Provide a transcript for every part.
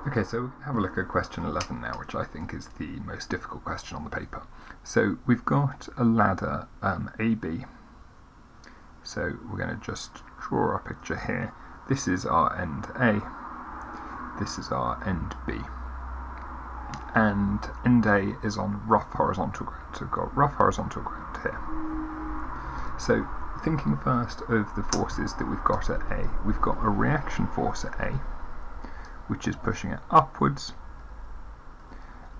Okay, so we can have a look at question 11 now, which I think is the most difficult question on the paper. So we've got a ladder AB. So we're going to just draw our picture here. This is our end A, this is our end B. And end A is on rough horizontal ground, so we've got rough horizontal ground here. So thinking first of the forces that we've got at A, we've got a reaction force at A, which is pushing it upwards,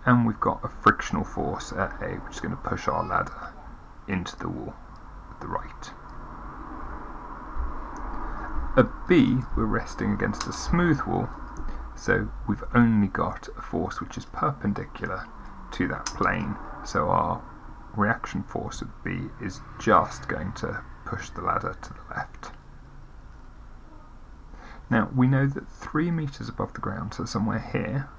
and we've got a frictional force at A, which is going to push our ladder into the wall at the right. At B, we're resting against a smooth wall, so we've only got a force which is perpendicular to that plane, so our reaction force at B is just going to push the ladder to the left. Now we know that 3 meters above the ground, so somewhere here,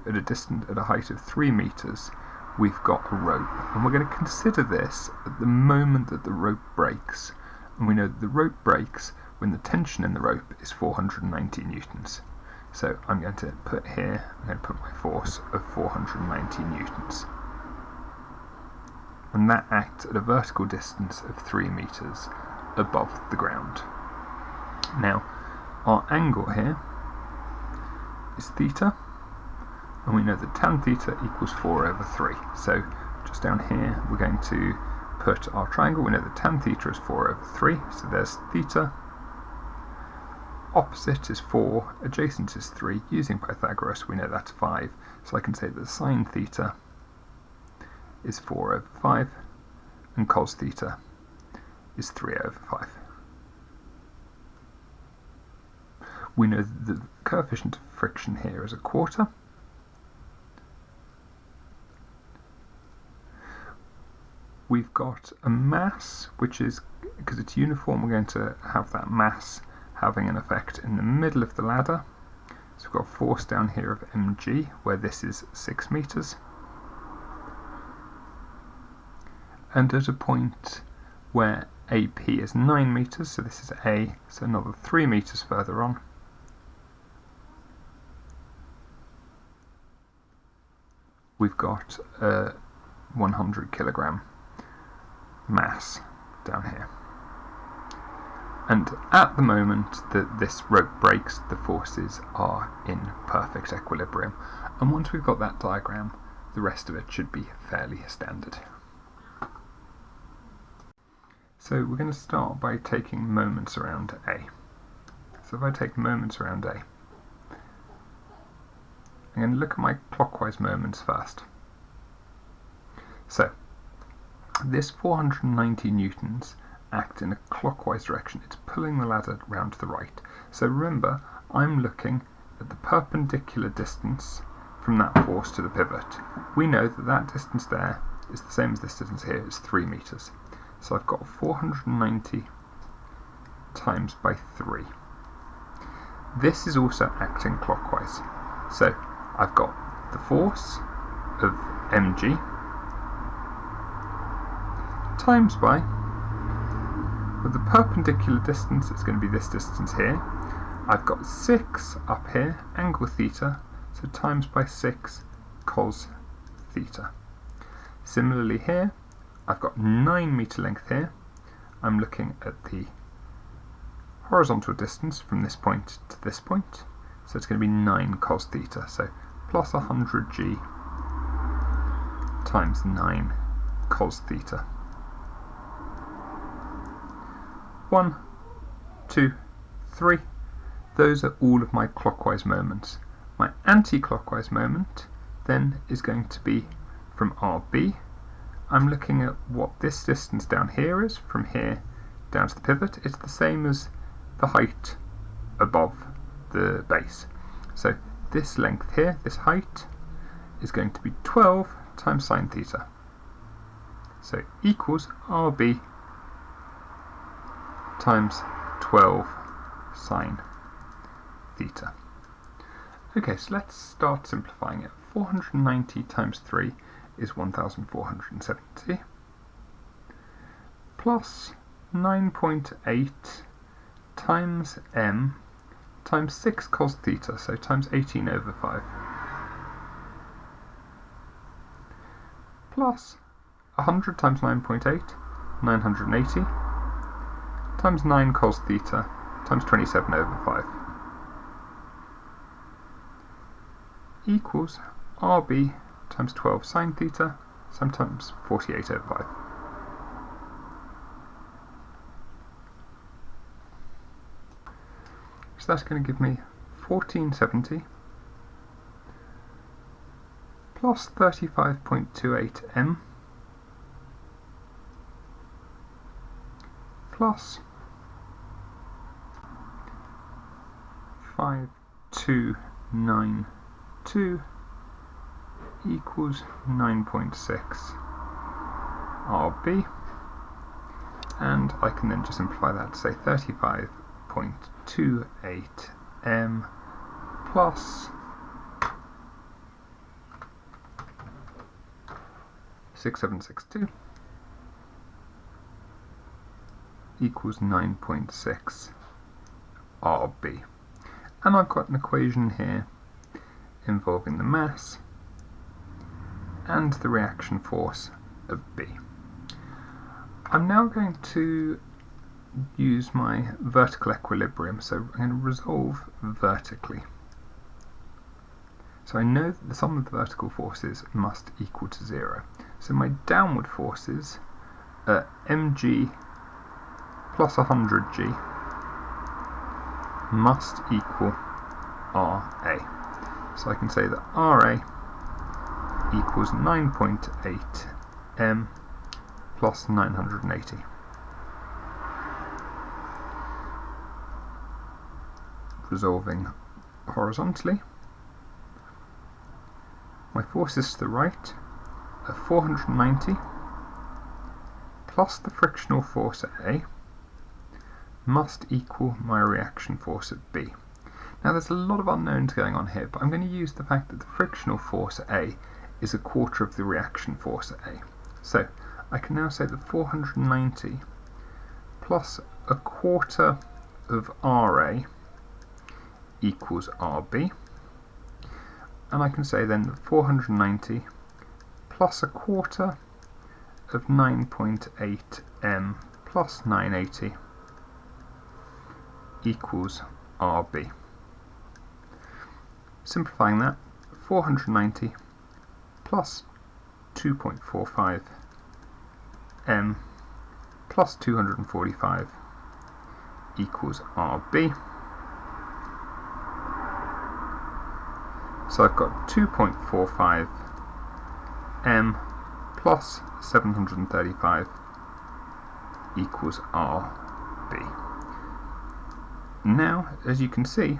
at a height of 3 meters, we've got a rope, and we're going to consider this at the moment that the rope breaks, and we know that the rope breaks when the tension in the rope is 490 newtons. So I'm going to put my force of 490 newtons, and that acts at a vertical distance of 3 meters above the ground. Now our angle here is theta, and we know that tan theta equals 4 over 3. So just down here we're going to put our triangle. We know that tan theta is 4 over 3, so there's theta. Opposite is 4, adjacent is 3. Using Pythagoras we know that's 5, so I can say that sine theta is 4 over 5 and cos theta is 3 over 5. We know that the coefficient of friction here is a quarter. We've got a mass, which is, because it's uniform, we're going to have that mass having an effect in the middle of the ladder. So we've got a force down here of mg, where this is 6 meters. And at a point where AP is 9 meters, so this is A, so another 3 meters further on, we've got a 100 kilogram mass down here. And at the moment that this rope breaks, the forces are in perfect equilibrium. And once we've got that diagram, the rest of it should be fairly standard. So we're going to start by taking moments around A. So if I take moments around A, I'm going to look at my clockwise moments first. So this 490 newtons act in a clockwise direction. It's pulling the ladder round to the right. So remember, I'm looking at the perpendicular distance from that force to the pivot. We know that that distance there is the same as this distance here, it's 3 meters. So I've got 490 times by 3. This is also acting clockwise. So I've got the force of mg times by, with the perpendicular distance, it's going to be this distance here. I've got 6 up here, angle theta, so times by 6 cos theta. Similarly here, I've got 9 meter length here. I'm looking at the horizontal distance from this point to this point, so it's going to be 9 cos theta, so plus 100g times 9 cos theta. 1, 2, 3. Those are all of my clockwise moments. My anti-clockwise moment then is going to be from RB. I'm looking at what this distance down here is, from here down to the pivot. It's the same as the height above the base. So this length here, this height, is going to be 12 times sine theta. So equals RB times 12 sine theta. Okay, so let's start simplifying it. 490 times 3 is 1470, plus 9.8 times m times 6 cos theta, so times 18 over 5, plus 100 times 9.8, 980, times 9 cos theta, times 27 over 5, equals RB times 12 sine theta, times 48 over 5. So that's going to give me 1470 plus 35.28 m plus 5292 equals 9.6 RB, and I can then just simplify that to say 35.28 m plus 6762 equals 9.6 RB. And I've got an equation here involving the mass and the reaction force of B. I'm now going to use my vertical equilibrium, so I'm going to resolve vertically. So I know that the sum of the vertical forces must equal to 0. So my downward forces are mg plus 100g must equal Ra. So I can say that Ra equals 9.8 m plus 980. Resolving horizontally, my forces to the right are 490 plus the frictional force at A must equal my reaction force at B. Now there's a lot of unknowns going on here, but I'm going to use the fact that the frictional force at A is a quarter of the reaction force at A. So I can now say that 490 plus a quarter of Ra equals Rb, and I can say then that 490 plus a quarter of 9.8 m plus 980 equals Rb. Simplifying that, 490 plus 2.45 m plus 245 equals Rb. So I've got 2.45 m plus 735 equals Rb. Now, as you can see,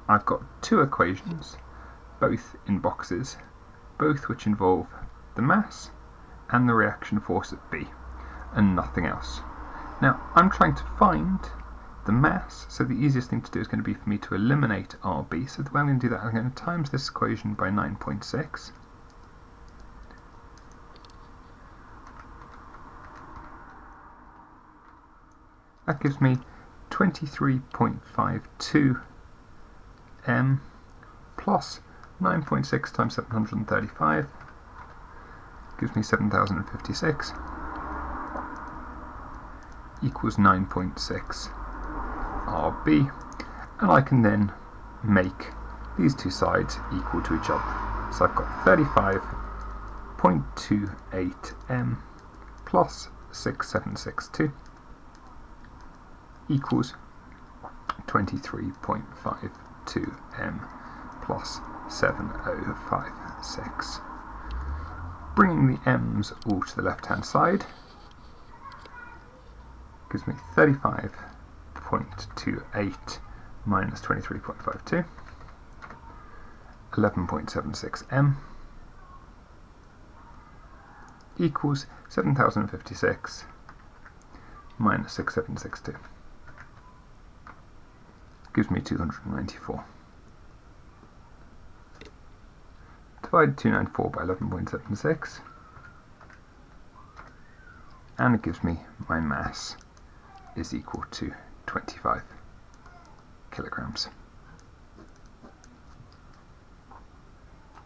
I've got two equations, both in boxes, both which involve the mass and the reaction force at B, and nothing else. Now, I'm trying to find the mass, so the easiest thing to do is going to be for me to eliminate Rb. So the way I'm going to do that, I'm going to times this equation by 9.6. That gives me 23.52 m plus 9.6 times 735 gives me 7056 equals 9.6 Rb, and I can then make these two sides equal to each other. So I've got 35.28 m plus 6762 equals 23.52 m plus 7056. Bringing the m's all to the left hand side gives me 35.28 minus 23.52, 11.76 m equals 7056 minus 6762. Gives me 294. Divide 294 by 11.76, and it gives me my mass is equal to 25. kilograms.